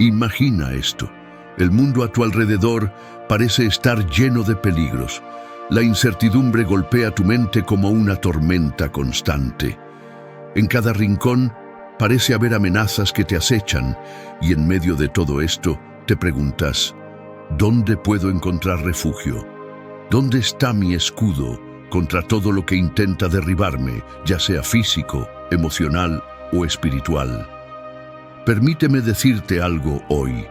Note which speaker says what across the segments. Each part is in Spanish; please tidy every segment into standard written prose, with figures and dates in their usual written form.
Speaker 1: Imagina esto. El mundo a tu alrededor parece estar lleno de peligros. La incertidumbre golpea tu mente como una tormenta constante. En cada rincón parece haber amenazas que te acechan, y en medio de todo esto te preguntas, ¿dónde puedo encontrar refugio? ¿Dónde está mi escudo contra todo lo que intenta derribarme, ya sea físico, emocional o espiritual? Permíteme decirte algo hoy.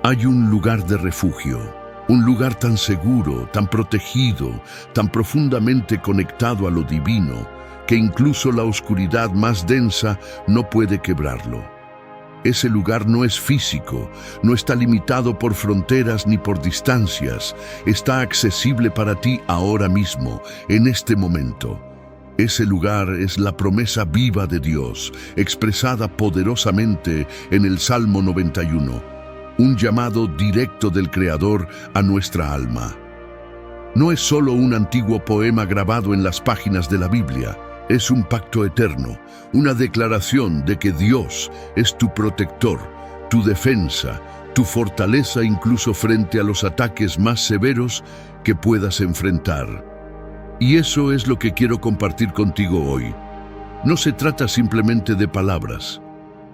Speaker 1: Hay un lugar de refugio, un lugar tan seguro, tan protegido, tan profundamente conectado a lo divino, que incluso la oscuridad más densa no puede quebrarlo. Ese lugar no es físico, no está limitado por fronteras ni por distancias, está accesible para ti ahora mismo, en este momento. Ese lugar es la promesa viva de Dios, expresada poderosamente en el Salmo 91. Un llamado directo del Creador a nuestra alma. No es solo un antiguo poema grabado en las páginas de la Biblia, es un pacto eterno, una declaración de que Dios es tu protector, tu defensa, tu fortaleza incluso frente a los ataques más severos que puedas enfrentar. Y eso es lo que quiero compartir contigo hoy. No se trata simplemente de palabras.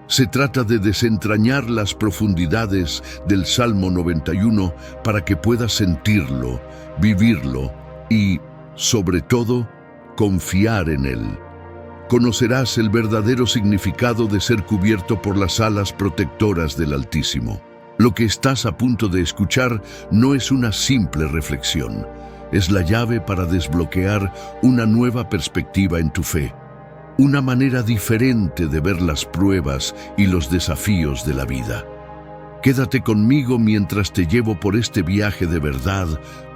Speaker 1: Se trata de desentrañar las profundidades del Salmo 91 para que puedas sentirlo, vivirlo y, sobre todo, confiar en él. Conocerás el verdadero significado de ser cubierto por las alas protectoras del Altísimo. Lo que estás a punto de escuchar no es una simple reflexión, es la llave para desbloquear una nueva perspectiva en tu fe. Una manera diferente de ver las pruebas y los desafíos de la vida. Quédate conmigo mientras te llevo por este viaje de verdad,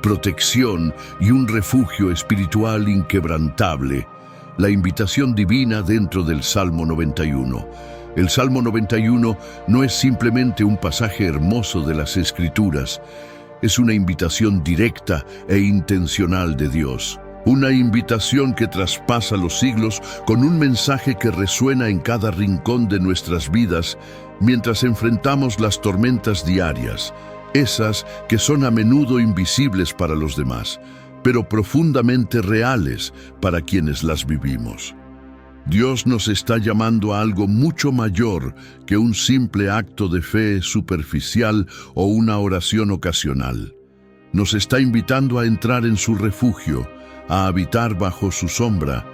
Speaker 1: protección y un refugio espiritual inquebrantable, la invitación divina dentro del Salmo 91. El Salmo 91 no es simplemente un pasaje hermoso de las Escrituras, es una invitación directa e intencional de Dios. Una invitación que traspasa los siglos con un mensaje que resuena en cada rincón de nuestras vidas mientras enfrentamos las tormentas diarias, esas que son a menudo invisibles para los demás, pero profundamente reales para quienes las vivimos. Dios nos está llamando a algo mucho mayor que un simple acto de fe superficial o una oración ocasional. Nos está invitando a entrar en su refugio, a habitar bajo su sombra.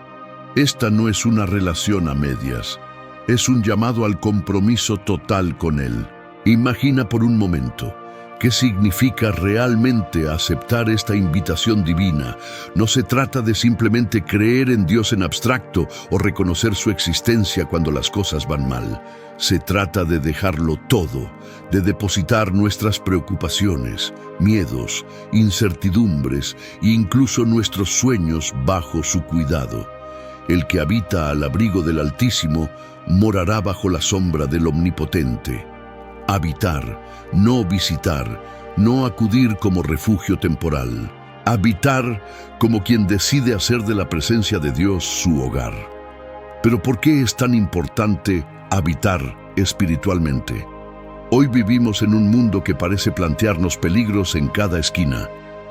Speaker 1: Esta no es una relación a medias, es un llamado al compromiso total con Él. Imagina por un momento, ¿qué significa realmente aceptar esta invitación divina? No se trata de simplemente creer en Dios en abstracto o reconocer su existencia cuando las cosas van mal. Se trata de dejarlo todo, de depositar nuestras preocupaciones, miedos, incertidumbres e incluso nuestros sueños bajo su cuidado. El que habita al abrigo del Altísimo morará bajo la sombra del Omnipotente. Habitar, no visitar, no acudir como refugio temporal. Habitar como quien decide hacer de la presencia de Dios su hogar. Pero ¿por qué es tan importante habitar espiritualmente? Hoy vivimos en un mundo que parece plantearnos peligros en cada esquina.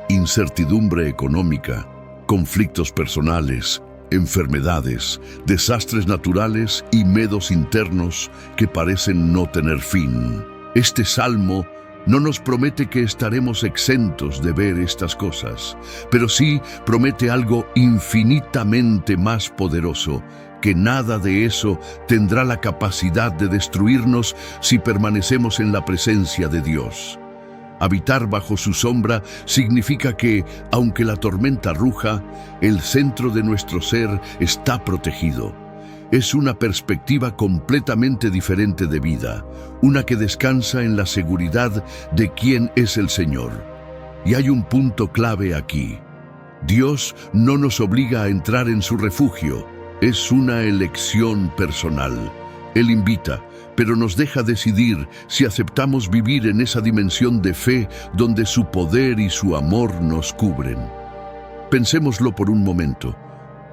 Speaker 1: Incertidumbre económica, conflictos personales, enfermedades, desastres naturales y miedos internos que parecen no tener fin. Este salmo no nos promete que estaremos exentos de ver estas cosas, pero sí promete algo infinitamente más poderoso, que nada de eso tendrá la capacidad de destruirnos si permanecemos en la presencia de Dios. Habitar bajo su sombra significa que, aunque la tormenta ruja, el centro de nuestro ser está protegido. Es una perspectiva completamente diferente de vida, una que descansa en la seguridad de quién es el Señor. Y hay un punto clave aquí. Dios no nos obliga a entrar en su refugio, es una elección personal. Él invita, pero nos deja decidir si aceptamos vivir en esa dimensión de fe donde su poder y su amor nos cubren. Pensémoslo por un momento.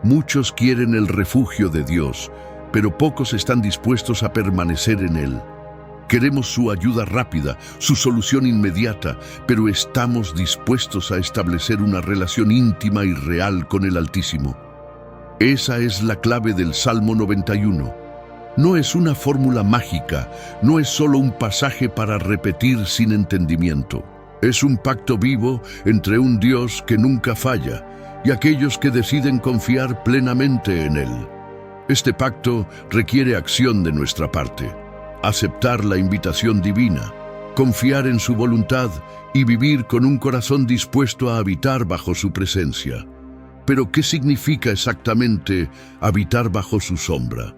Speaker 1: Muchos quieren el refugio de Dios, pero pocos están dispuestos a permanecer en él. Queremos su ayuda rápida, su solución inmediata, pero estamos dispuestos a establecer una relación íntima y real con el Altísimo. Esa es la clave del Salmo 91. No es una fórmula mágica, no es solo un pasaje para repetir sin entendimiento. Es un pacto vivo entre un Dios que nunca falla y aquellos que deciden confiar plenamente en Él. Este pacto requiere acción de nuestra parte, aceptar la invitación divina, confiar en su voluntad y vivir con un corazón dispuesto a habitar bajo su presencia. Pero, ¿qué significa exactamente habitar bajo su sombra?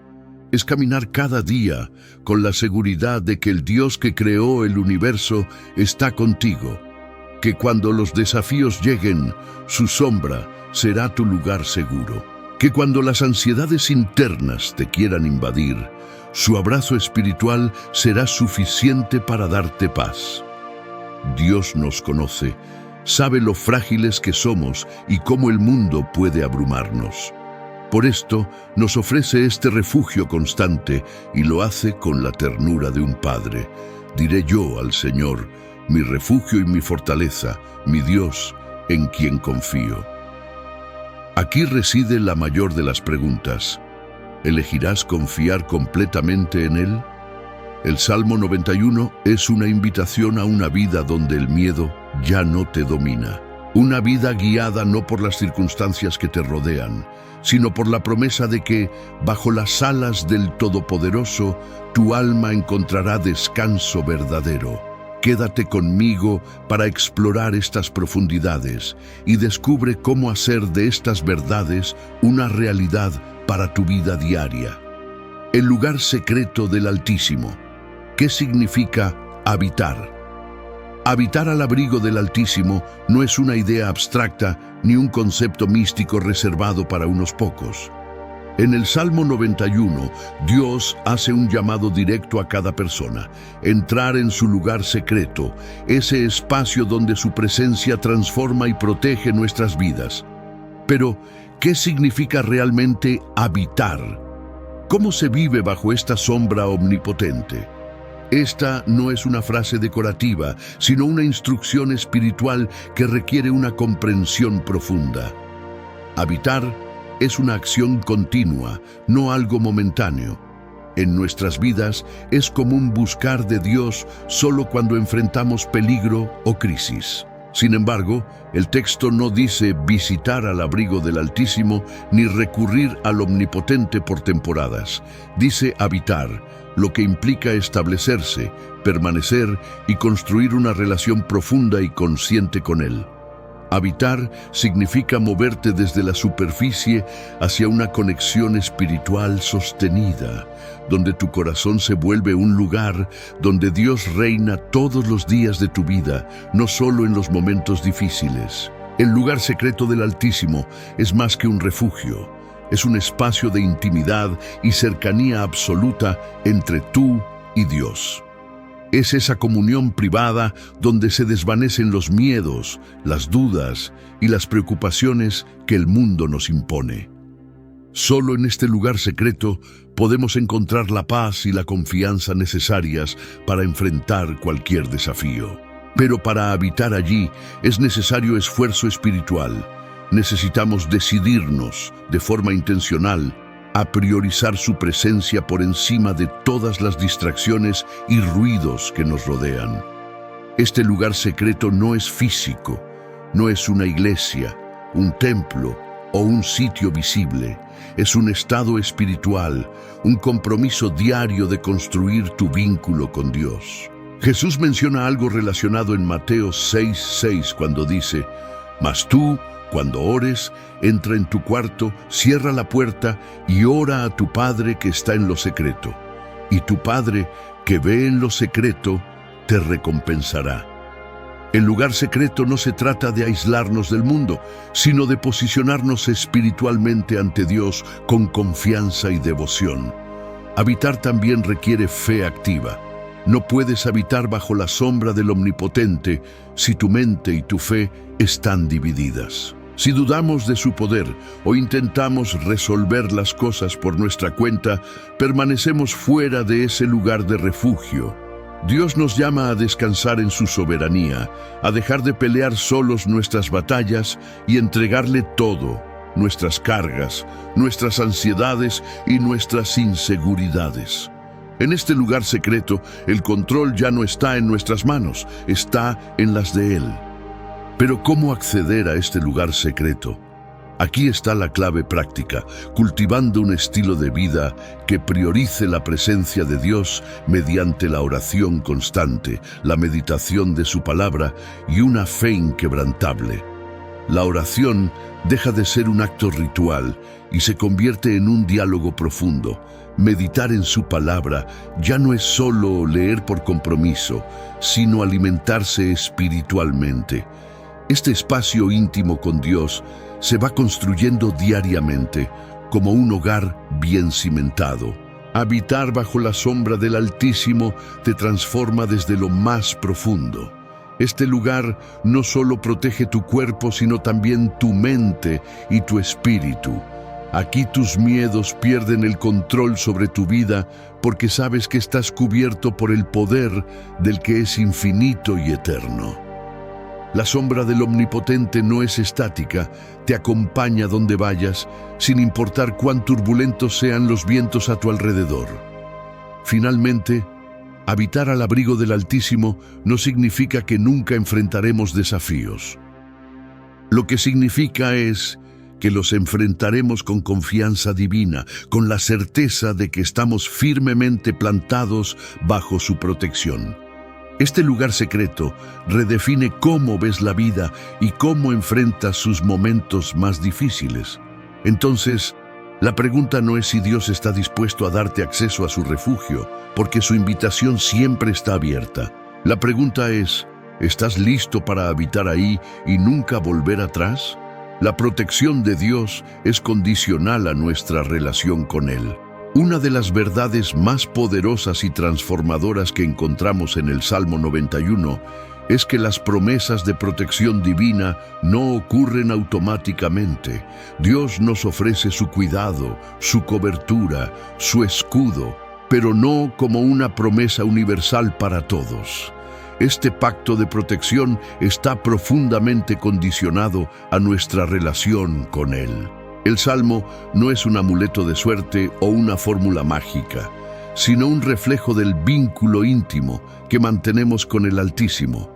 Speaker 1: Es caminar cada día con la seguridad de que el Dios que creó el universo está contigo, que cuando los desafíos lleguen, su sombra será tu lugar seguro, que cuando las ansiedades internas te quieran invadir, su abrazo espiritual será suficiente para darte paz. Dios nos conoce, sabe lo frágiles que somos y cómo el mundo puede abrumarnos. Por esto, nos ofrece este refugio constante y lo hace con la ternura de un padre. Diré yo al Señor, mi refugio y mi fortaleza, mi Dios, en quien confío. Aquí reside la mayor de las preguntas. ¿Elegirás confiar completamente en Él? El Salmo 91 es una invitación a una vida donde el miedo ya no te domina. Una vida guiada no por las circunstancias que te rodean, sino por la promesa de que, bajo las alas del Todopoderoso, tu alma encontrará descanso verdadero. Quédate conmigo para explorar estas profundidades y descubre cómo hacer de estas verdades una realidad para tu vida diaria. El lugar secreto del Altísimo. ¿Qué significa habitar? Habitar al abrigo del Altísimo no es una idea abstracta ni un concepto místico reservado para unos pocos. En el Salmo 91, Dios hace un llamado directo a cada persona: entrar en su lugar secreto, ese espacio donde su presencia transforma y protege nuestras vidas. Pero, ¿qué significa realmente habitar? ¿Cómo se vive bajo esta sombra omnipotente? Esta no es una frase decorativa, sino una instrucción espiritual que requiere una comprensión profunda. Habitar es una acción continua, no algo momentáneo. En nuestras vidas es común buscar de Dios solo cuando enfrentamos peligro o crisis. Sin embargo, el texto no dice visitar al abrigo del Altísimo ni recurrir al Omnipotente por temporadas. Dice habitar, lo que implica establecerse, permanecer y construir una relación profunda y consciente con Él. Habitar significa moverte desde la superficie hacia una conexión espiritual sostenida, donde tu corazón se vuelve un lugar donde Dios reina todos los días de tu vida, no solo en los momentos difíciles. El lugar secreto del Altísimo es más que un refugio, es un espacio de intimidad y cercanía absoluta entre tú y Dios. Es esa comunión privada donde se desvanecen los miedos, las dudas y las preocupaciones que el mundo nos impone. Solo en este lugar secreto podemos encontrar la paz y la confianza necesarias para enfrentar cualquier desafío. Pero para habitar allí es necesario esfuerzo espiritual. Necesitamos decidirnos de forma intencional a priorizar su presencia por encima de todas las distracciones y ruidos que nos rodean. Este lugar secreto no es físico, no es una iglesia, un templo o un sitio visible. Es un estado espiritual, un compromiso diario de construir tu vínculo con Dios. Jesús menciona algo relacionado en Mateo 6:6 cuando dice: «Mas tú, cuando ores, entra en tu cuarto, cierra la puerta y ora a tu Padre que está en lo secreto. Y tu Padre, que ve en lo secreto, te recompensará». El lugar secreto no se trata de aislarnos del mundo, sino de posicionarnos espiritualmente ante Dios con confianza y devoción. Habitar también requiere fe activa. No puedes habitar bajo la sombra del Omnipotente si tu mente y tu fe están divididas. Si dudamos de su poder o intentamos resolver las cosas por nuestra cuenta, permanecemos fuera de ese lugar de refugio. Dios nos llama a descansar en su soberanía, a dejar de pelear solos nuestras batallas y entregarle todo, nuestras cargas, nuestras ansiedades y nuestras inseguridades. En este lugar secreto, el control ya no está en nuestras manos, está en las de Él. Pero ¿cómo acceder a este lugar secreto? Aquí está la clave práctica, cultivando un estilo de vida que priorice la presencia de Dios mediante la oración constante, la meditación de su palabra y una fe inquebrantable. La oración deja de ser un acto ritual y se convierte en un diálogo profundo. Meditar en su palabra ya no es solo leer por compromiso, sino alimentarse espiritualmente. Este espacio íntimo con Dios se va construyendo diariamente como un hogar bien cimentado. Habitar bajo la sombra del Altísimo te transforma desde lo más profundo. Este lugar no solo protege tu cuerpo, sino también tu mente y tu espíritu. Aquí tus miedos pierden el control sobre tu vida porque sabes que estás cubierto por el poder del que es infinito y eterno. La sombra del Omnipotente no es estática, te acompaña donde vayas, sin importar cuán turbulentos sean los vientos a tu alrededor. Finalmente, habitar al abrigo del Altísimo no significa que nunca enfrentaremos desafíos. Lo que significa es que los enfrentaremos con confianza divina, con la certeza de que estamos firmemente plantados bajo su protección. Este lugar secreto redefine cómo ves la vida y cómo enfrentas sus momentos más difíciles. Entonces, la pregunta no es si Dios está dispuesto a darte acceso a su refugio, porque su invitación siempre está abierta. La pregunta es, ¿estás listo para habitar ahí y nunca volver atrás? La protección de Dios es condicional a nuestra relación con Él. Una de las verdades más poderosas y transformadoras que encontramos en el Salmo 91 es que las promesas de protección divina no ocurren automáticamente. Dios nos ofrece su cuidado, su cobertura, su escudo, pero no como una promesa universal para todos. Este pacto de protección está profundamente condicionado a nuestra relación con Él. El Salmo no es un amuleto de suerte o una fórmula mágica, sino un reflejo del vínculo íntimo que mantenemos con el Altísimo.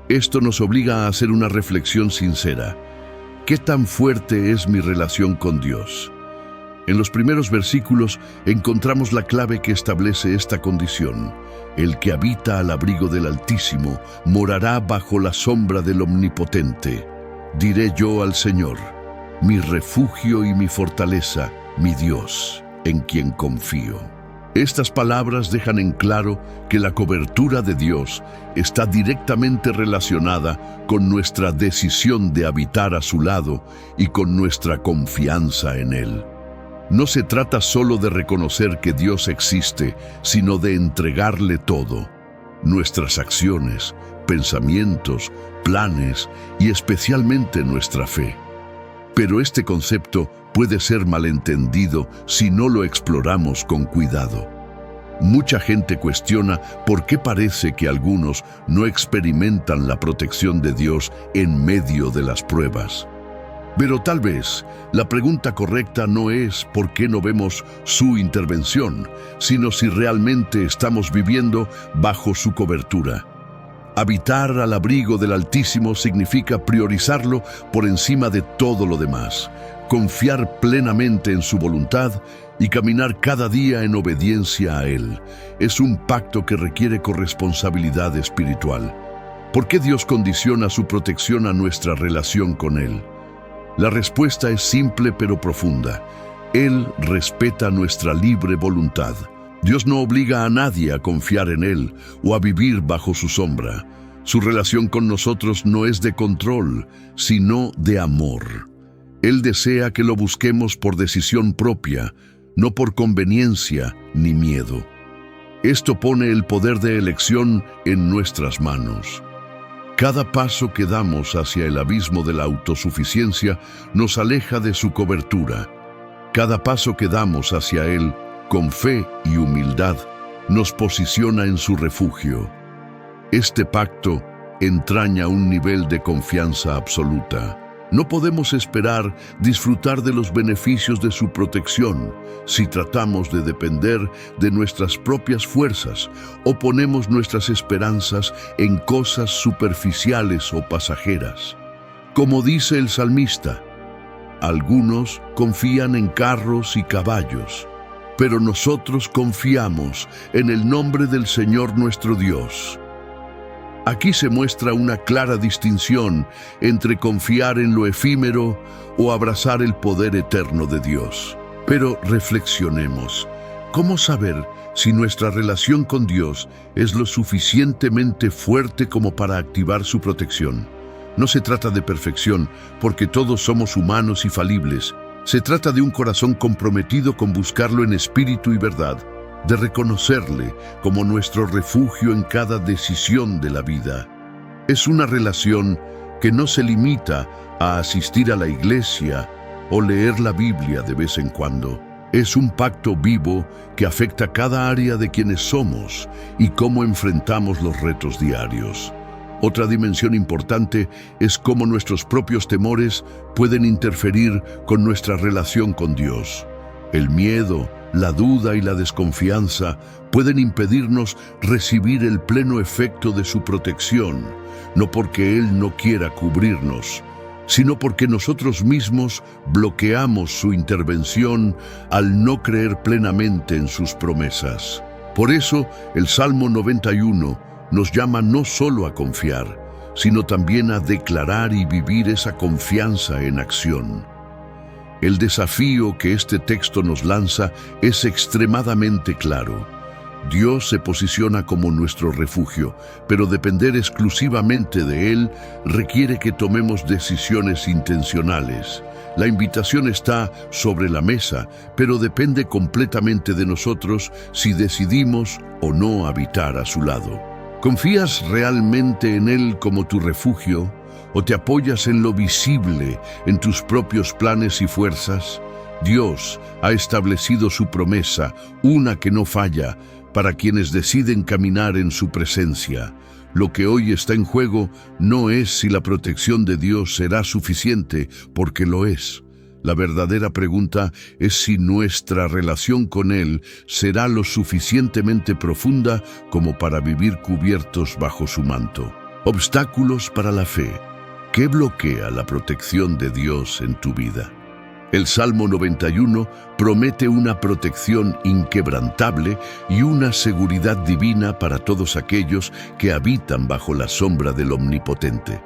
Speaker 1: Esto nos obliga a hacer una reflexión sincera. ¿Qué tan fuerte es mi relación con Dios? En los primeros versículos encontramos la clave que establece esta condición. El que habita al abrigo del Altísimo morará bajo la sombra del Omnipotente. Diré yo al Señor, mi refugio y mi fortaleza, mi Dios, en quien confío. Estas palabras dejan en claro que la cobertura de Dios está directamente relacionada con nuestra decisión de habitar a su lado y con nuestra confianza en Él. No se trata solo de reconocer que Dios existe, sino de entregarle todo. Nuestras acciones, pensamientos, planes y especialmente nuestra fe. Pero este concepto puede ser malentendido si no lo exploramos con cuidado. Mucha gente cuestiona por qué parece que algunos no experimentan la protección de Dios en medio de las pruebas. Pero tal vez la pregunta correcta no es por qué no vemos su intervención, sino si realmente estamos viviendo bajo su cobertura. Habitar al abrigo del Altísimo significa priorizarlo por encima de todo lo demás, confiar plenamente en su voluntad y caminar cada día en obediencia a Él. Es un pacto que requiere corresponsabilidad espiritual. ¿Por qué Dios condiciona su protección a nuestra relación con Él? La respuesta es simple pero profunda. Él respeta nuestra libre voluntad. Dios no obliga a nadie a confiar en Él o a vivir bajo su sombra. Su relación con nosotros no es de control, sino de amor. Él desea que lo busquemos por decisión propia, no por conveniencia ni miedo. Esto pone el poder de elección en nuestras manos. Cada paso que damos hacia el abismo de la autosuficiencia nos aleja de su cobertura. Cada paso que damos hacia Él con fe y humildad nos posiciona en su refugio. Este pacto entraña un nivel de confianza absoluta. No podemos esperar disfrutar de los beneficios de su protección si tratamos de depender de nuestras propias fuerzas o ponemos nuestras esperanzas en cosas superficiales o pasajeras. Como dice el salmista, algunos confían en carros y caballos, pero nosotros confiamos en el nombre del Señor nuestro Dios. Aquí se muestra una clara distinción entre confiar en lo efímero o abrazar el poder eterno de Dios. Pero reflexionemos. ¿Cómo saber si nuestra relación con Dios es lo suficientemente fuerte como para activar su protección? No se trata de perfección, porque todos somos humanos y falibles. Se trata de un corazón comprometido con buscarlo en espíritu y verdad, de reconocerle como nuestro refugio en cada decisión de la vida. Es una relación que no se limita a asistir a la iglesia o leer la Biblia de vez en cuando. Es un pacto vivo que afecta cada área de quienes somos y cómo enfrentamos los retos diarios. Otra dimensión importante es cómo nuestros propios temores pueden interferir con nuestra relación con Dios. El miedo, la duda y la desconfianza pueden impedirnos recibir el pleno efecto de su protección, no porque Él no quiera cubrirnos, sino porque nosotros mismos bloqueamos su intervención al no creer plenamente en sus promesas. Por eso, el Salmo 91 nos llama no solo a confiar, sino también a declarar y vivir esa confianza en acción. El desafío que este texto nos lanza es extremadamente claro. Dios se posiciona como nuestro refugio, pero depender exclusivamente de Él requiere que tomemos decisiones intencionales. La invitación está sobre la mesa, pero depende completamente de nosotros si decidimos o no habitar a su lado. ¿Confías realmente en Él como tu refugio? ¿O te apoyas en lo visible, en tus propios planes y fuerzas? Dios ha establecido su promesa, una que no falla, para quienes deciden caminar en su presencia. Lo que hoy está en juego no es si la protección de Dios será suficiente, porque lo es. La verdadera pregunta es si nuestra relación con Él será lo suficientemente profunda como para vivir cubiertos bajo su manto. Obstáculos para la fe. ¿Qué bloquea la protección de Dios en tu vida? El Salmo 91 promete una protección inquebrantable y una seguridad divina para todos aquellos que habitan bajo la sombra del Omnipotente.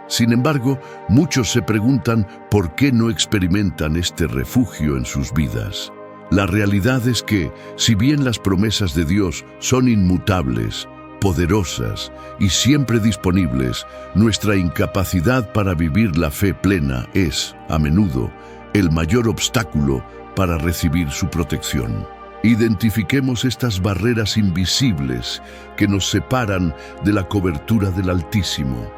Speaker 1: Sin embargo, muchos se preguntan por qué no experimentan este refugio en sus vidas. La realidad es que, si bien las promesas de Dios son inmutables, poderosas y siempre disponibles, nuestra incapacidad para vivir la fe plena es, a menudo, el mayor obstáculo para recibir su protección. Identifiquemos estas barreras invisibles que nos separan de la cobertura del Altísimo.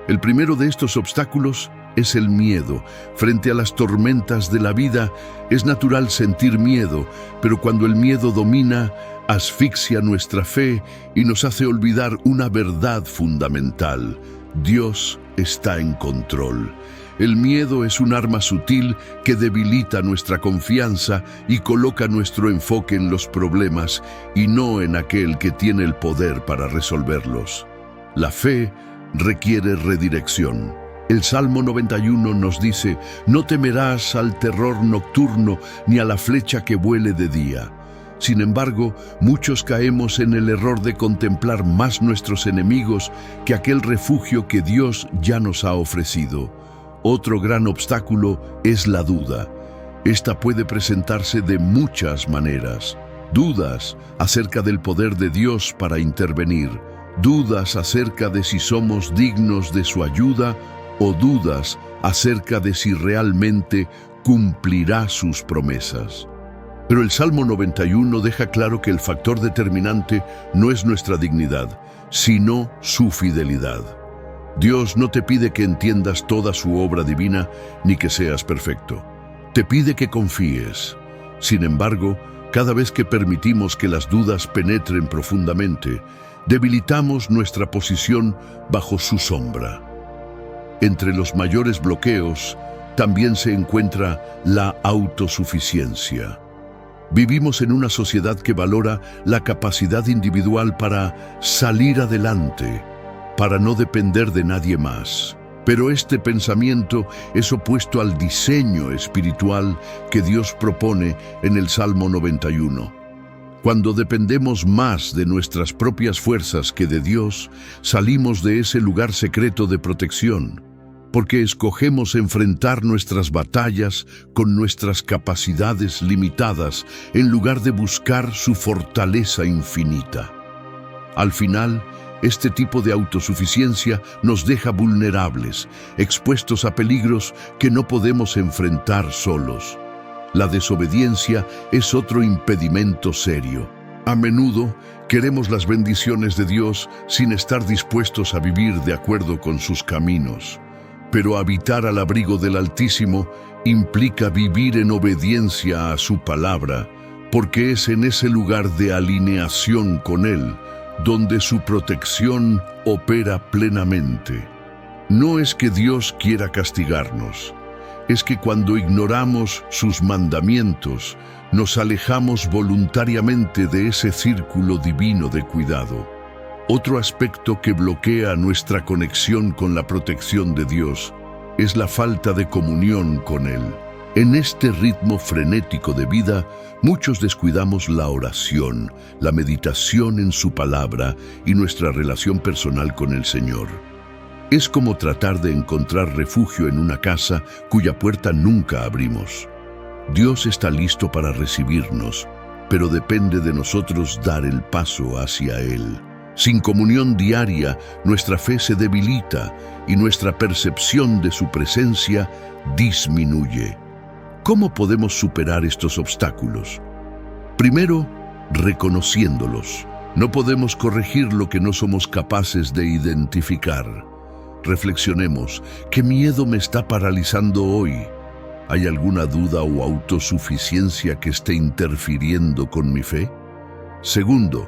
Speaker 1: El primero de estos obstáculos es el miedo. Frente a las tormentas de la vida, es natural sentir miedo, pero cuando el miedo domina, asfixia nuestra fe y nos hace olvidar una verdad fundamental: Dios está en control. El miedo es un arma sutil que debilita nuestra confianza y coloca nuestro enfoque en los problemas y no en aquel que tiene el poder para resolverlos. La fe requiere redirección. El Salmo 91 nos dice: no temerás al terror nocturno ni a la flecha que vuele de día. Sin embargo, muchos caemos en el error de contemplar más nuestros enemigos que aquel refugio que Dios ya nos ha ofrecido. Otro gran obstáculo es la duda. Esta puede presentarse de muchas maneras. Dudas acerca del poder de Dios para intervenir, dudas acerca de si somos dignos de su ayuda o dudas acerca de si realmente cumplirá sus promesas. Pero el Salmo 91 deja claro que el factor determinante no es nuestra dignidad, sino su fidelidad. Dios no te pide que entiendas toda su obra divina ni que seas perfecto. Te pide que confíes. Sin embargo, Cada vez que permitimos que las dudas penetren profundamente, debilitamos nuestra posición bajo su sombra. Entre los mayores bloqueos también se encuentra la autosuficiencia. Vivimos en una sociedad que valora la capacidad individual para salir adelante, para no depender de nadie más. Pero este pensamiento es opuesto al diseño espiritual que Dios propone en el Salmo 91. Cuando dependemos más de nuestras propias fuerzas que de Dios, salimos de ese lugar secreto de protección, porque escogemos enfrentar nuestras batallas con nuestras capacidades limitadas en lugar de buscar su fortaleza infinita. Al final, este tipo de autosuficiencia nos deja vulnerables, expuestos a peligros que no podemos enfrentar solos. La desobediencia es otro impedimento serio. A menudo queremos las bendiciones de Dios sin estar dispuestos a vivir de acuerdo con sus caminos. Pero habitar al abrigo del Altísimo implica vivir en obediencia a su palabra, porque es en ese lugar de alineación con Él donde su protección opera plenamente. No es que Dios quiera castigarnos, es que cuando ignoramos sus mandamientos, nos alejamos voluntariamente de ese círculo divino de cuidado. Otro aspecto que bloquea nuestra conexión con la protección de Dios es la falta de comunión con Él. En este ritmo frenético de vida, muchos descuidamos la oración, la meditación en su palabra y nuestra relación personal con el Señor. Es como tratar de encontrar refugio en una casa cuya puerta nunca abrimos. Dios está listo para recibirnos, pero depende de nosotros dar el paso hacia Él. Sin comunión diaria, nuestra fe se debilita y nuestra percepción de su presencia disminuye. ¿Cómo podemos superar estos obstáculos? Primero, reconociéndolos. No podemos corregir lo que no somos capaces de identificar. Reflexionemos, ¿qué miedo me está paralizando hoy? ¿Hay alguna duda o autosuficiencia que esté interfiriendo con mi fe? Segundo,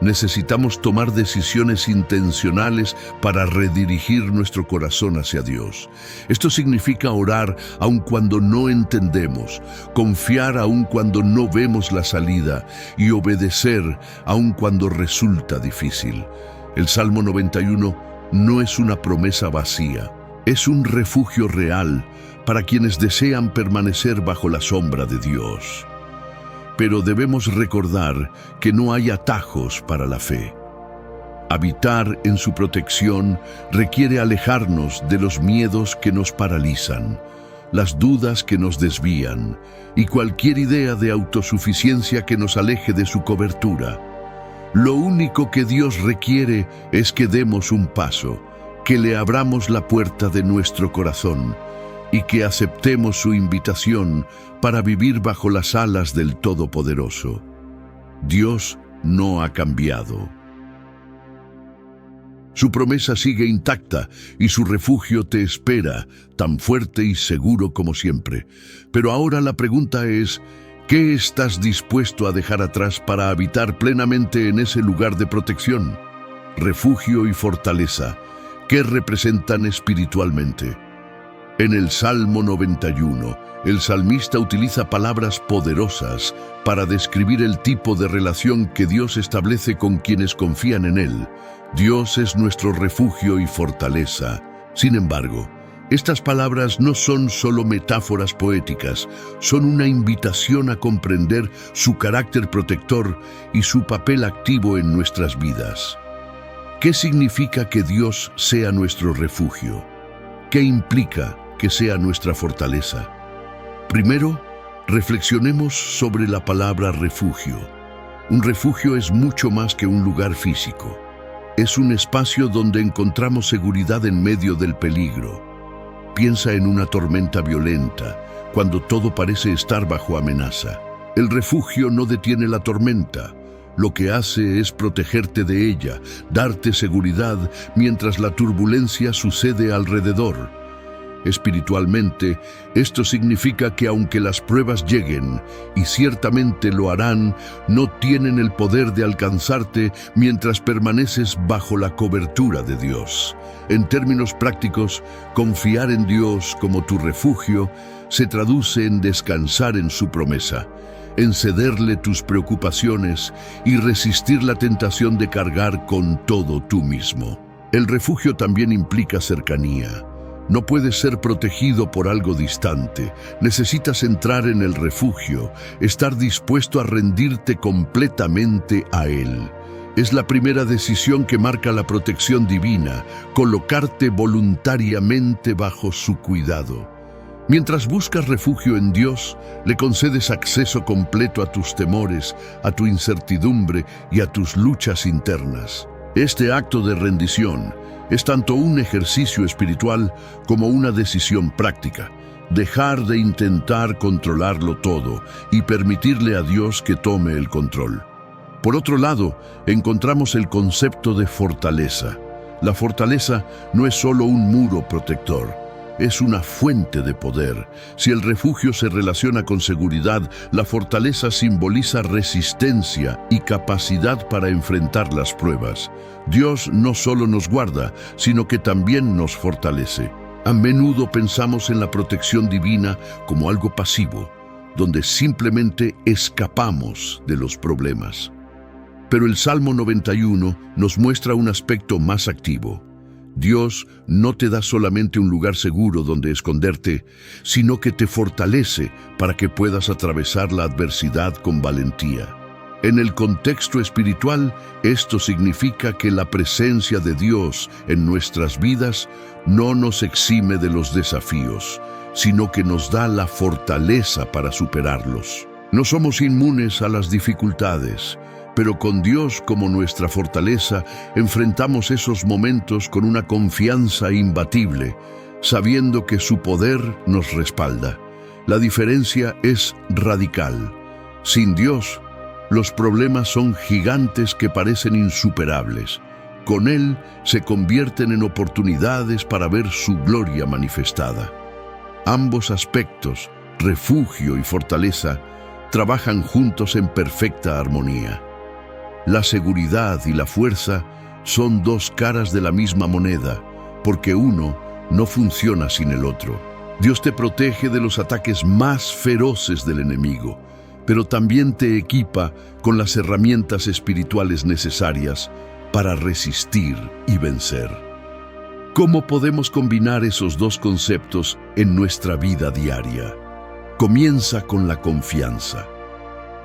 Speaker 1: necesitamos tomar decisiones intencionales para redirigir nuestro corazón hacia Dios. Esto significa orar aun cuando no entendemos, confiar aun cuando no vemos la salida y obedecer aun cuando resulta difícil. El Salmo 91 no es una promesa vacía, es un refugio real para quienes desean permanecer bajo la sombra de Dios. Pero debemos recordar que no hay atajos para la fe. Habitar en su protección requiere alejarnos de los miedos que nos paralizan, las dudas que nos desvían y cualquier idea de autosuficiencia que nos aleje de su cobertura. Lo único que Dios requiere es que demos un paso, que le abramos la puerta de nuestro corazón y que aceptemos su invitación para vivir bajo las alas del Todopoderoso. Dios no ha cambiado. Su promesa sigue intacta y su refugio te espera, tan fuerte y seguro como siempre. Pero ahora la pregunta es, ¿qué estás dispuesto a dejar atrás para habitar plenamente en ese lugar de protección? Refugio y fortaleza, ¿qué representan espiritualmente? En el Salmo 91, el salmista utiliza palabras poderosas para describir el tipo de relación que Dios establece con quienes confían en Él. Dios es nuestro refugio y fortaleza. Sin embargo, estas palabras no son solo metáforas poéticas, son una invitación a comprender su carácter protector y su papel activo en nuestras vidas. ¿Qué significa que Dios sea nuestro refugio? ¿Qué implica que sea nuestra fortaleza? Primero, reflexionemos sobre la palabra refugio. Un refugio es mucho más que un lugar físico. Es un espacio donde encontramos seguridad en medio del peligro. Piensa en una tormenta violenta, cuando todo parece estar bajo amenaza. El refugio no detiene la tormenta. Lo que hace es protegerte de ella, darte seguridad mientras la turbulencia sucede alrededor. Espiritualmente, esto significa que aunque las pruebas lleguen, y ciertamente lo harán, no tienen el poder de alcanzarte mientras permaneces bajo la cobertura de Dios. En términos prácticos, confiar en Dios como tu refugio se traduce en descansar en su promesa, en cederle tus preocupaciones y resistir la tentación de cargar con todo tú mismo. El refugio también implica cercanía. No puedes ser protegido por algo distante. Necesitas entrar en el refugio, estar dispuesto a rendirte completamente a Él. Es la primera decisión que marca la protección divina, colocarte voluntariamente bajo su cuidado. Mientras buscas refugio en Dios, le concedes acceso completo a tus temores, a tu incertidumbre y a tus luchas internas. Este acto de rendición es tanto un ejercicio espiritual como una decisión práctica. Dejar de intentar controlarlo todo y permitirle a Dios que tome el control. Por otro lado, encontramos el concepto de fortaleza. La fortaleza no es solo un muro protector, es una fuente de poder. Si el refugio se relaciona con seguridad, la fortaleza simboliza resistencia y capacidad para enfrentar las pruebas. Dios no solo nos guarda, sino que también nos fortalece. A menudo pensamos en la protección divina como algo pasivo, donde simplemente escapamos de los problemas. Pero el Salmo 91 nos muestra un aspecto más activo. Dios no te da solamente un lugar seguro donde esconderte, sino que te fortalece para que puedas atravesar la adversidad con valentía. En el contexto espiritual, esto significa que la presencia de Dios en nuestras vidas no nos exime de los desafíos, sino que nos da la fortaleza para superarlos. No somos inmunes a las dificultades, pero con Dios como nuestra fortaleza, enfrentamos esos momentos con una confianza imbatible, sabiendo que su poder nos respalda. La diferencia es radical. Sin Dios, los problemas son gigantes que parecen insuperables. Con Él se convierten en oportunidades para ver su gloria manifestada. Ambos aspectos, refugio y fortaleza, trabajan juntos en perfecta armonía. La seguridad y la fuerza son dos caras de la misma moneda, porque uno no funciona sin el otro. Dios te protege de los ataques más feroces del enemigo, pero también te equipa con las herramientas espirituales necesarias para resistir y vencer. ¿Cómo podemos combinar esos dos conceptos en nuestra vida diaria? Comienza con la confianza.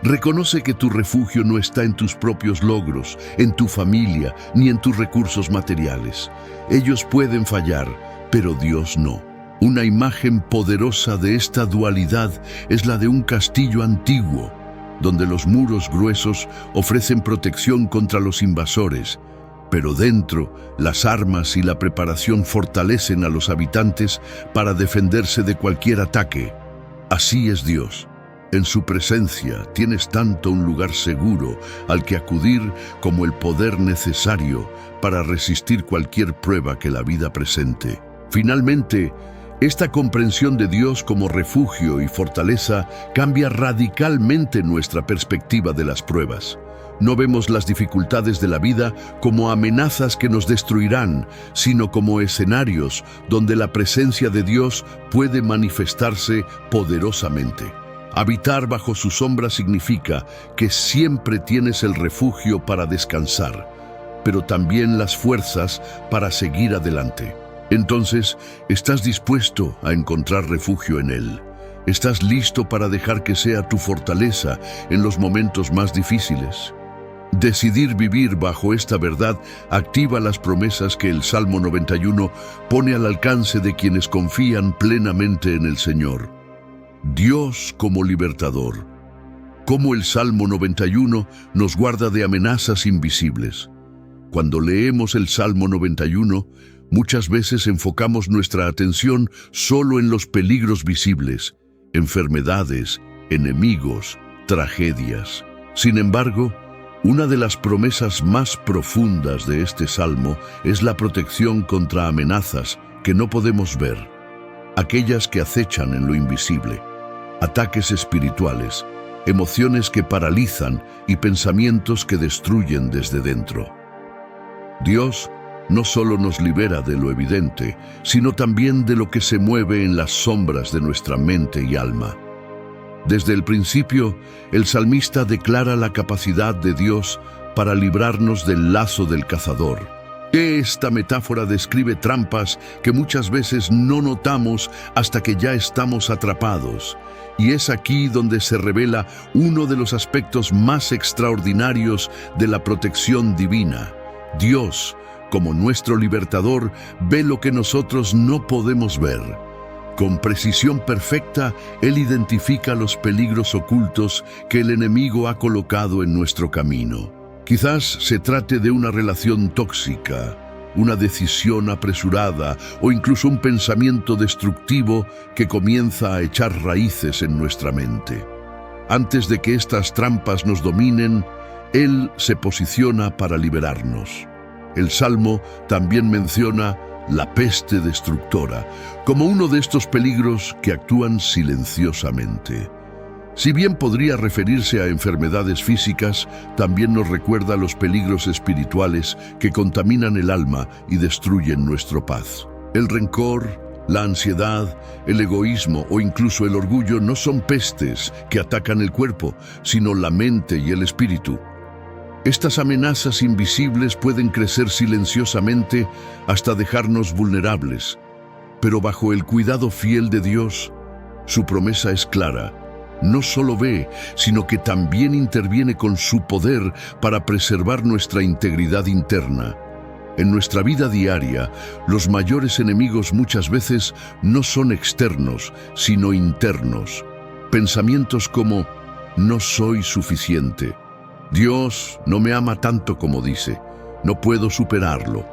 Speaker 1: Reconoce que tu refugio no está en tus propios logros, en tu familia, ni en tus recursos materiales. Ellos pueden fallar, pero Dios no. Una imagen poderosa de esta dualidad es la de un castillo antiguo, donde los muros gruesos ofrecen protección contra los invasores, pero dentro, las armas y la preparación fortalecen a los habitantes para defenderse de cualquier ataque. Así es Dios. En su presencia tienes tanto un lugar seguro al que acudir como el poder necesario para resistir cualquier prueba que la vida presente. Finalmente, esta comprensión de Dios como refugio y fortaleza cambia radicalmente nuestra perspectiva de las pruebas. No vemos las dificultades de la vida como amenazas que nos destruirán, sino como escenarios donde la presencia de Dios puede manifestarse poderosamente. Habitar bajo su sombra significa que siempre tienes el refugio para descansar, pero también las fuerzas para seguir adelante. Entonces, ¿estás dispuesto a encontrar refugio en Él? ¿Estás listo para dejar que sea tu fortaleza en los momentos más difíciles? Decidir vivir bajo esta verdad activa las promesas que el Salmo 91 pone al alcance de quienes confían plenamente en el Señor. Dios como libertador. Como el Salmo 91 nos guarda de amenazas invisibles. Cuando leemos el Salmo 91, muchas veces enfocamos nuestra atención solo en los peligros visibles, enfermedades, enemigos, tragedias. Sin embargo, una de las promesas más profundas de este salmo es la protección contra amenazas que no podemos ver. aquellas que acechan en lo invisible, ataques espirituales, emociones que paralizan y pensamientos que destruyen desde dentro. Dios no solo nos libera de lo evidente, sino también de lo que se mueve en las sombras de nuestra mente y alma. Desde el principio, el salmista declara la capacidad de Dios para librarnos del lazo del cazador. Esta metáfora describe trampas que muchas veces no notamos hasta que ya estamos atrapados. Y es aquí donde se revela uno de los aspectos más extraordinarios de la protección divina. Dios, como nuestro libertador, ve lo que nosotros no podemos ver. Con precisión perfecta, Él identifica los peligros ocultos que el enemigo ha colocado en nuestro camino. Quizás se trate de una relación tóxica, una decisión apresurada o incluso un pensamiento destructivo que comienza a echar raíces en nuestra mente. Antes de que estas trampas nos dominen, Él se posiciona para liberarnos. El Salmo también menciona la peste destructora como uno de estos peligros que actúan silenciosamente. Si bien podría referirse a enfermedades físicas, también nos recuerda los peligros espirituales que contaminan el alma y destruyen nuestra paz. El rencor, la ansiedad, el egoísmo o incluso el orgullo no son pestes que atacan el cuerpo, sino la mente y el espíritu. Estas amenazas invisibles pueden crecer silenciosamente hasta dejarnos vulnerables, pero bajo el cuidado fiel de Dios, su promesa es clara. No solo ve, sino que también interviene con su poder para preservar nuestra integridad interna. En nuestra vida diaria, los mayores enemigos muchas veces no son externos, sino internos. Pensamientos como, no soy suficiente. Dios no me ama tanto como dice. No puedo superarlo.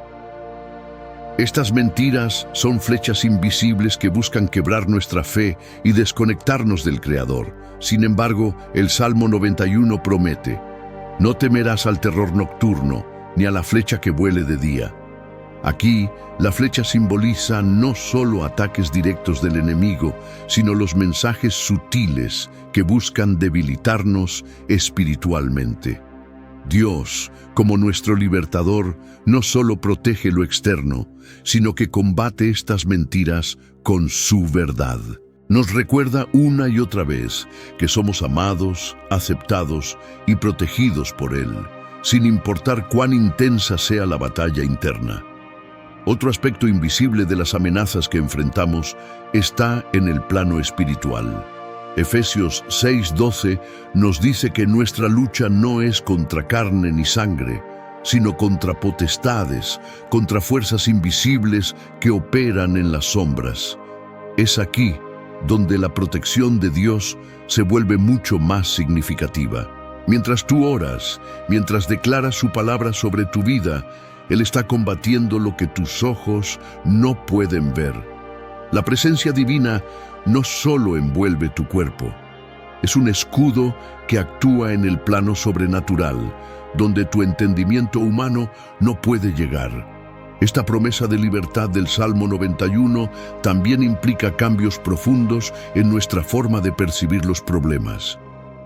Speaker 1: Estas mentiras son flechas invisibles que buscan quebrar nuestra fe y desconectarnos del Creador. Sin embargo, el Salmo 91 promete: no temerás al terror nocturno, ni a la flecha que vuele de día. Aquí, la flecha simboliza no solo ataques directos del enemigo, sino los mensajes sutiles que buscan debilitarnos espiritualmente. Dios, como nuestro libertador, no solo protege lo externo, sino que combate estas mentiras con su verdad. Nos recuerda una y otra vez que somos amados, aceptados y protegidos por Él, sin importar cuán intensa sea la batalla interna. Otro aspecto invisible de las amenazas que enfrentamos está en el plano espiritual. Efesios 6:12 nos dice que nuestra lucha no es contra carne ni sangre, sino contra potestades, contra fuerzas invisibles que operan en las sombras. Es aquí donde la protección de Dios se vuelve mucho más significativa. Mientras tú oras, mientras declaras su palabra sobre tu vida, Él está combatiendo lo que tus ojos no pueden ver. La presencia divina no solo envuelve tu cuerpo, es un escudo que actúa en el plano sobrenatural, donde tu entendimiento humano no puede llegar. Esta promesa de libertad del Salmo 91 también implica cambios profundos en nuestra forma de percibir los problemas.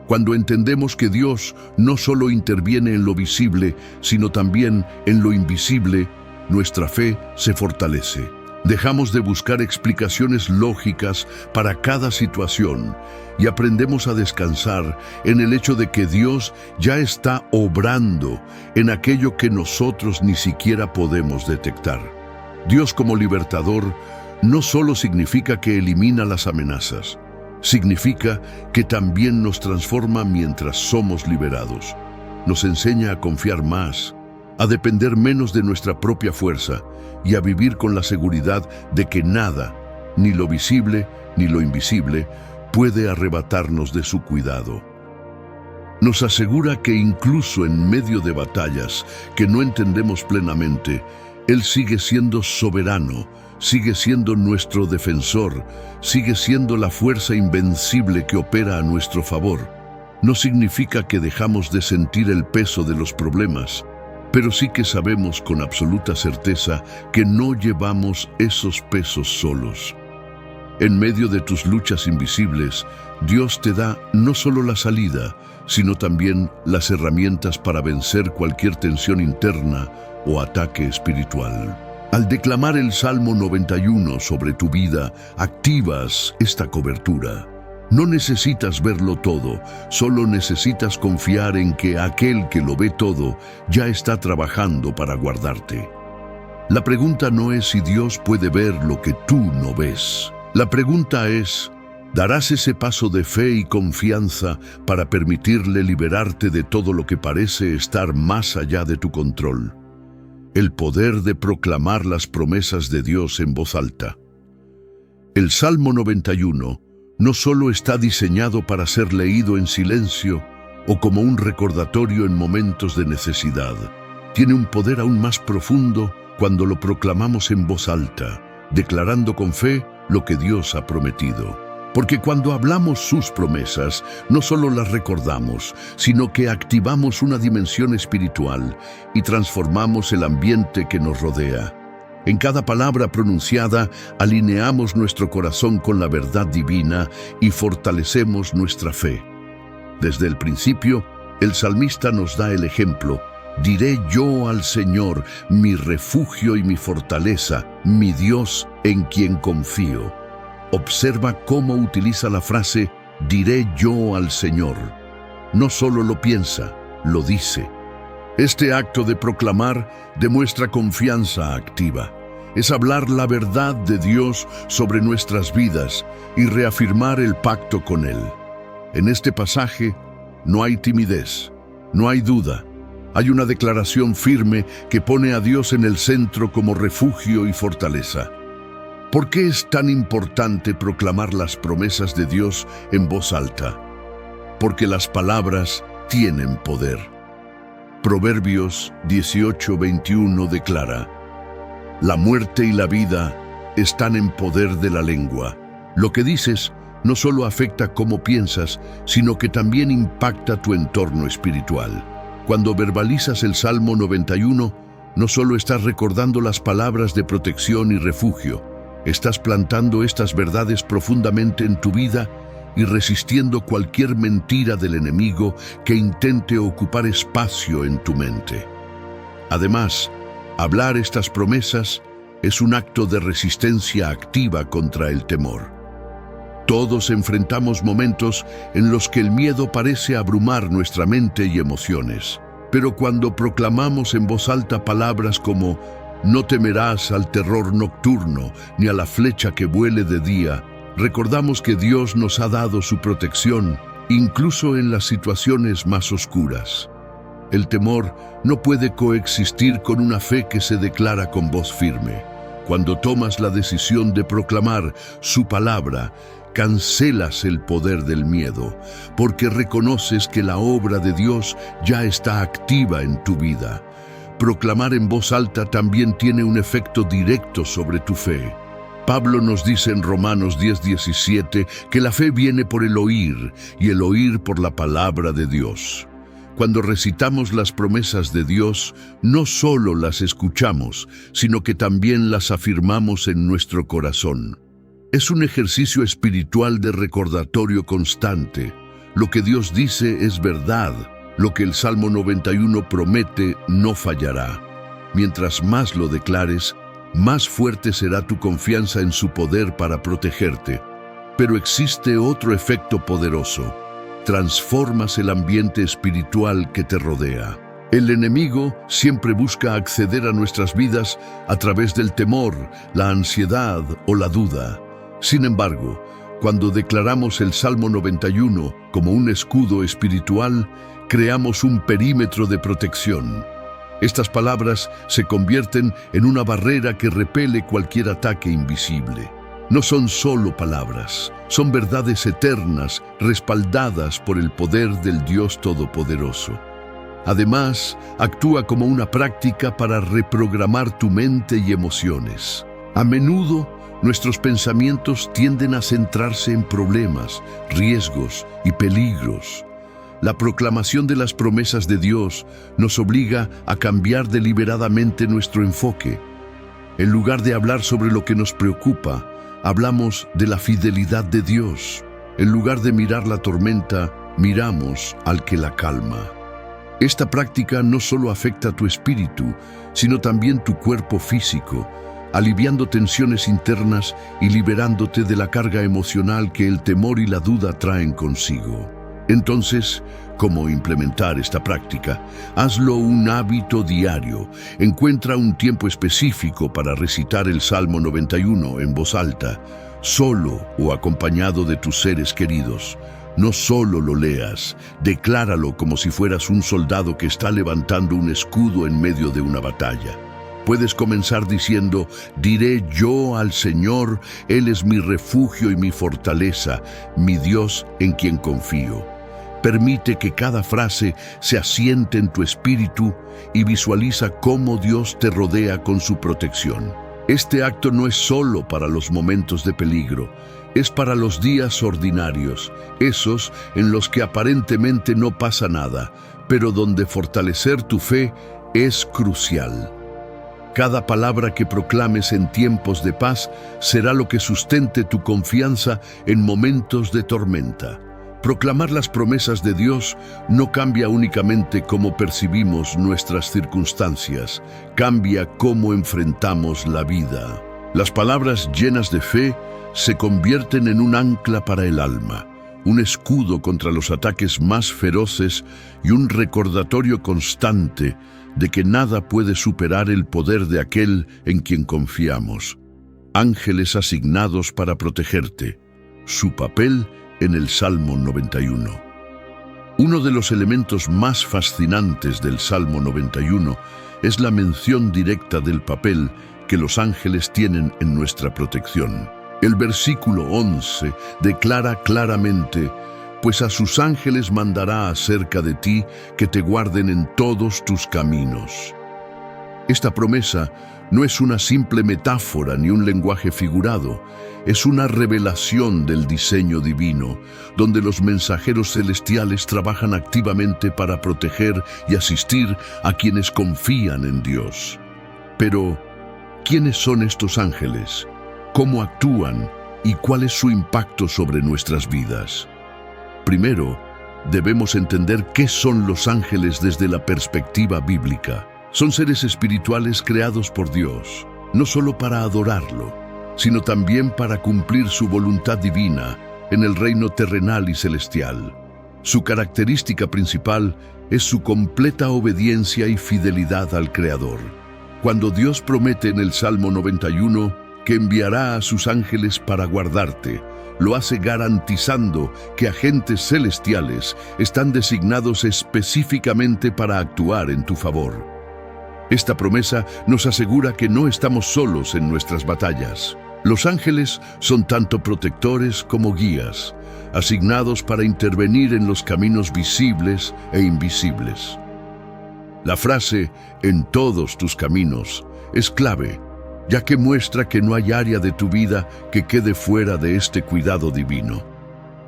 Speaker 1: Cuando entendemos que Dios no solo interviene en lo visible, sino también en lo invisible, nuestra fe se fortalece. Dejamos de buscar explicaciones lógicas para cada situación y aprendemos a descansar en el hecho de que Dios ya está obrando en aquello que nosotros ni siquiera podemos detectar. Dios como libertador no solo significa que elimina las amenazas, significa que también nos transforma mientras somos liberados. Nos enseña a confiar más, a depender menos de nuestra propia fuerza y a vivir con la seguridad de que nada, ni lo visible ni lo invisible, puede arrebatarnos de su cuidado. Nos asegura que incluso en medio de batallas que no entendemos plenamente, Él sigue siendo soberano, sigue siendo nuestro defensor, sigue siendo la fuerza invencible que opera a nuestro favor. No significa que dejamos de sentir el peso de los problemas, pero sí que sabemos con absoluta certeza que no llevamos esos pesos solos. En medio de tus luchas invisibles, Dios te da no solo la salida, sino también las herramientas para vencer cualquier tensión interna o ataque espiritual. Al declamar el Salmo 91 sobre tu vida, activas esta cobertura. No necesitas verlo todo, solo necesitas confiar en que aquel que lo ve todo ya está trabajando para guardarte. La pregunta no es si Dios puede ver lo que tú no ves. La pregunta es, ¿darás ese paso de fe y confianza para permitirle liberarte de todo lo que parece estar más allá de tu control? El poder de proclamar las promesas de Dios en voz alta. El Salmo 91 no solo está diseñado para ser leído en silencio o como un recordatorio en momentos de necesidad. Tiene un poder aún más profundo cuando lo proclamamos en voz alta, declarando con fe lo que Dios ha prometido. Porque cuando hablamos sus promesas, no solo las recordamos, sino que activamos una dimensión espiritual y transformamos el ambiente que nos rodea. En cada palabra pronunciada, alineamos nuestro corazón con la verdad divina y fortalecemos nuestra fe. Desde el principio, el salmista nos da el ejemplo. Diré yo al Señor, mi refugio y mi fortaleza, mi Dios en quien confío. Observa cómo utiliza la frase, diré yo al Señor. No solo lo piensa, lo dice. Este acto de proclamar demuestra confianza activa. Es hablar la verdad de Dios sobre nuestras vidas y reafirmar el pacto con Él. En este pasaje no hay timidez, no hay duda. Hay una declaración firme que pone a Dios en el centro como refugio y fortaleza. ¿Por qué es tan importante proclamar las promesas de Dios en voz alta? Porque las palabras tienen poder. Proverbios 18:21 declara: la muerte y la vida están en poder de la lengua. Lo que dices no solo afecta cómo piensas, sino que también impacta tu entorno espiritual. Cuando verbalizas el Salmo 91, no solo estás recordando las palabras de protección y refugio, estás plantando estas verdades profundamente en tu vida y resistiendo cualquier mentira del enemigo que intente ocupar espacio en tu mente. Además, hablar estas promesas es un acto de resistencia activa contra el temor. Todos enfrentamos momentos en los que el miedo parece abrumar nuestra mente y emociones. Pero cuando proclamamos en voz alta palabras como no temerás al terror nocturno ni a la flecha que vuele de día, recordamos que Dios nos ha dado su protección, incluso en las situaciones más oscuras. El temor no puede coexistir con una fe que se declara con voz firme. Cuando tomas la decisión de proclamar su palabra, cancelas el poder del miedo, porque reconoces que la obra de Dios ya está activa en tu vida. Proclamar en voz alta también tiene un efecto directo sobre tu fe. Pablo nos dice en Romanos 10:17 que la fe viene por el oír y el oír por la palabra de Dios. Cuando recitamos las promesas de Dios, no solo las escuchamos, sino que también las afirmamos en nuestro corazón. Es un ejercicio espiritual de recordatorio constante. Lo que Dios dice es verdad. Lo que el Salmo 91 promete no fallará. Mientras más lo declares, más fuerte será tu confianza en su poder para protegerte. Pero existe otro efecto poderoso. Transformas el ambiente espiritual que te rodea. El enemigo siempre busca acceder a nuestras vidas a través del temor, la ansiedad o la duda. Sin embargo, cuando declaramos el Salmo 91 como un escudo espiritual, creamos un perímetro de protección. Estas palabras se convierten en una barrera que repele cualquier ataque invisible. No son solo palabras, son verdades eternas respaldadas por el poder del Dios Todopoderoso. Además, actúa como una práctica para reprogramar tu mente y emociones. A menudo, nuestros pensamientos tienden a centrarse en problemas, riesgos y peligros. La proclamación de las promesas de Dios nos obliga a cambiar deliberadamente nuestro enfoque. En lugar de hablar sobre lo que nos preocupa, hablamos de la fidelidad de Dios. En lugar de mirar la tormenta, miramos al que la calma. Esta práctica no solo afecta a tu espíritu, sino también tu cuerpo físico, aliviando tensiones internas y liberándote de la carga emocional que el temor y la duda traen consigo. Entonces, ¿cómo implementar esta práctica? Hazlo un hábito diario. Encuentra un tiempo específico para recitar el Salmo 91 en voz alta, solo o acompañado de tus seres queridos. No solo lo leas, decláralo como si fueras un soldado que está levantando un escudo en medio de una batalla. Puedes comenzar diciendo: diré yo al Señor, Él es mi refugio y mi fortaleza, mi Dios en quien confío. Permite que cada frase se asiente en tu espíritu y visualiza cómo Dios te rodea con su protección. Este acto no es solo para los momentos de peligro, es para los días ordinarios, esos en los que aparentemente no pasa nada, pero donde fortalecer tu fe es crucial. Cada palabra que proclames en tiempos de paz será lo que sustente tu confianza en momentos de tormenta. Proclamar las promesas de Dios no cambia únicamente cómo percibimos nuestras circunstancias, cambia cómo enfrentamos la vida. Las palabras llenas de fe se convierten en un ancla para el alma, un escudo contra los ataques más feroces y un recordatorio constante de que nada puede superar el poder de aquel en quien confiamos. Ángeles asignados para protegerte. Su papel en el Salmo 91. Uno de los elementos más fascinantes del Salmo 91 es la mención directa del papel que los ángeles tienen en nuestra protección. El versículo 11 declara claramente: pues a sus ángeles mandará acerca de ti que te guarden en todos tus caminos. Esta promesa no es una simple metáfora ni un lenguaje figurado, es una revelación del diseño divino, donde los mensajeros celestiales trabajan activamente para proteger y asistir a quienes confían en Dios. Pero, ¿quiénes son estos ángeles? ¿Cómo actúan? ¿Y cuál es su impacto sobre nuestras vidas? Primero, debemos entender qué son los ángeles desde la perspectiva bíblica. Son seres espirituales creados por Dios, no solo para adorarlo, sino también para cumplir su voluntad divina en el reino terrenal y celestial. Su característica principal es su completa obediencia y fidelidad al Creador. Cuando Dios promete en el Salmo 91 que enviará a sus ángeles para guardarte, lo hace garantizando que agentes celestiales están designados específicamente para actuar en tu favor. Esta promesa nos asegura que no estamos solos en nuestras batallas. Los ángeles son tanto protectores como guías, asignados para intervenir en los caminos visibles e invisibles. La frase «en todos tus caminos» es clave, ya que muestra que no hay área de tu vida que quede fuera de este cuidado divino.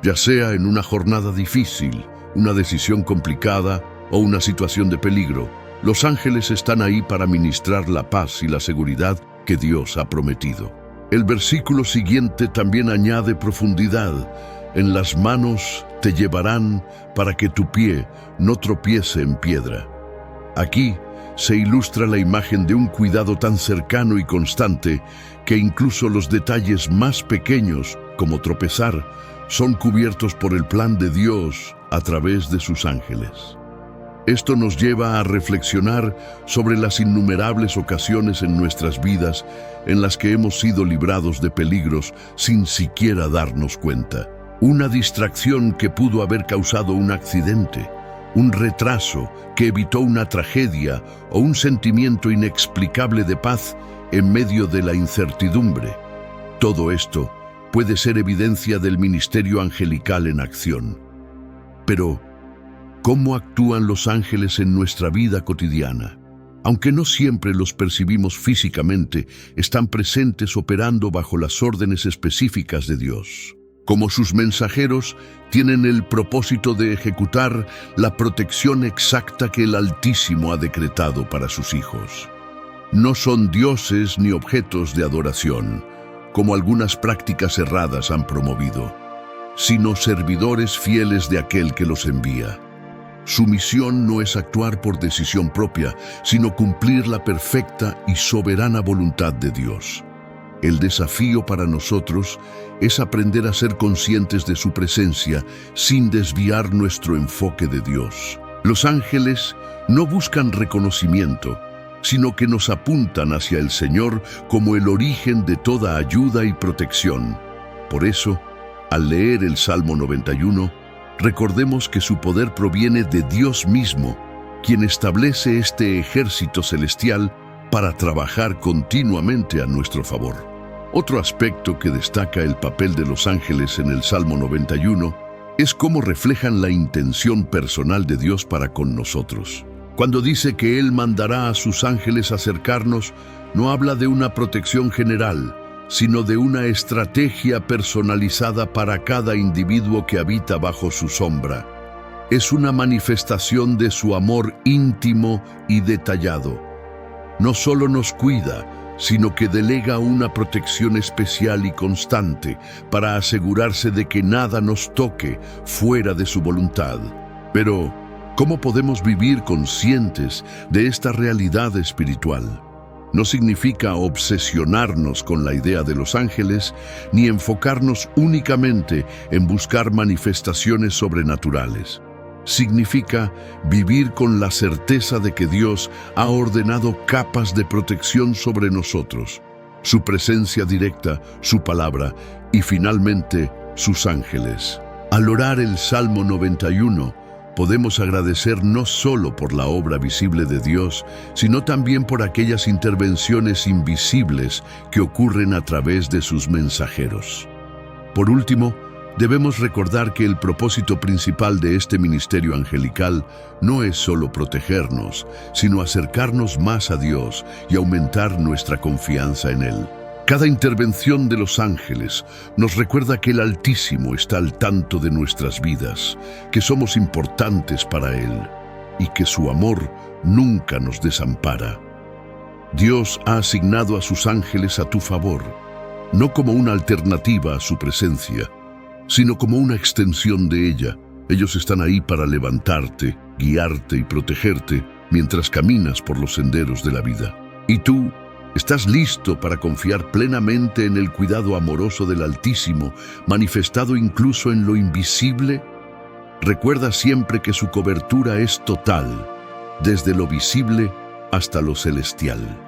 Speaker 1: Ya sea en una jornada difícil, una decisión complicada o una situación de peligro, los ángeles están ahí para ministrar la paz y la seguridad que Dios ha prometido. El versículo siguiente también añade profundidad. En las manos te llevarán para que tu pie no tropiece en piedra. Aquí se ilustra la imagen de un cuidado tan cercano y constante que incluso los detalles más pequeños, como tropezar, son cubiertos por el plan de Dios a través de sus ángeles. Esto nos lleva a reflexionar sobre las innumerables ocasiones en nuestras vidas en las que hemos sido librados de peligros sin siquiera darnos cuenta. Una distracción que pudo haber causado un accidente, un retraso que evitó una tragedia o un sentimiento inexplicable de paz en medio de la incertidumbre. Todo esto puede ser evidencia del ministerio angelical en acción. Pero, ¿cómo actúan los ángeles en nuestra vida cotidiana? Aunque no siempre los percibimos físicamente, están presentes operando bajo las órdenes específicas de Dios. Como sus mensajeros, tienen el propósito de ejecutar la protección exacta que el Altísimo ha decretado para sus hijos. No son dioses ni objetos de adoración. como algunas prácticas erradas han promovido, sino servidores fieles de aquel que los envía. Su misión no es actuar por decisión propia, sino cumplir la perfecta y soberana voluntad de Dios. El desafío para nosotros es aprender a ser conscientes de su presencia sin desviar nuestro enfoque de Dios. Los ángeles no buscan reconocimiento, sino que nos apuntan hacia el Señor como el origen de toda ayuda y protección. Por eso, al leer el Salmo 91, recordemos que su poder proviene de Dios mismo, quien establece este ejército celestial para trabajar continuamente a nuestro favor. Otro aspecto que destaca el papel de los ángeles en el Salmo 91 es cómo reflejan la intención personal de Dios para con nosotros. Cuando dice que Él mandará a sus ángeles acercarnos, no habla de una protección general, sino de una estrategia personalizada para cada individuo que habita bajo su sombra. Es una manifestación de su amor íntimo y detallado. No solo nos cuida, sino que delega una protección especial y constante para asegurarse de que nada nos toque fuera de su voluntad. Pero, ¿cómo podemos vivir conscientes de esta realidad espiritual? No significa obsesionarnos con la idea de los ángeles, ni enfocarnos únicamente en buscar manifestaciones sobrenaturales. Significa vivir con la certeza de que Dios ha ordenado capas de protección sobre nosotros, su presencia directa, su palabra y finalmente sus ángeles. Al orar el Salmo 91, podemos agradecer no solo por la obra visible de Dios, sino también por aquellas intervenciones invisibles que ocurren a través de sus mensajeros. Por último, debemos recordar que el propósito principal de este ministerio angelical no es solo protegernos, sino acercarnos más a Dios y aumentar nuestra confianza en Él. Cada intervención de los ángeles nos recuerda que el Altísimo está al tanto de nuestras vidas, que somos importantes para Él y que su amor nunca nos desampara. Dios ha asignado a sus ángeles a tu favor, no como una alternativa a su presencia, sino como una extensión de ella. Ellos están ahí para levantarte, guiarte y protegerte mientras caminas por los senderos de la vida. ¿Y tú? ¿Estás listo para confiar plenamente en el cuidado amoroso del Altísimo, manifestado incluso en lo invisible? Recuerda siempre que su cobertura es total, desde lo visible hasta lo celestial.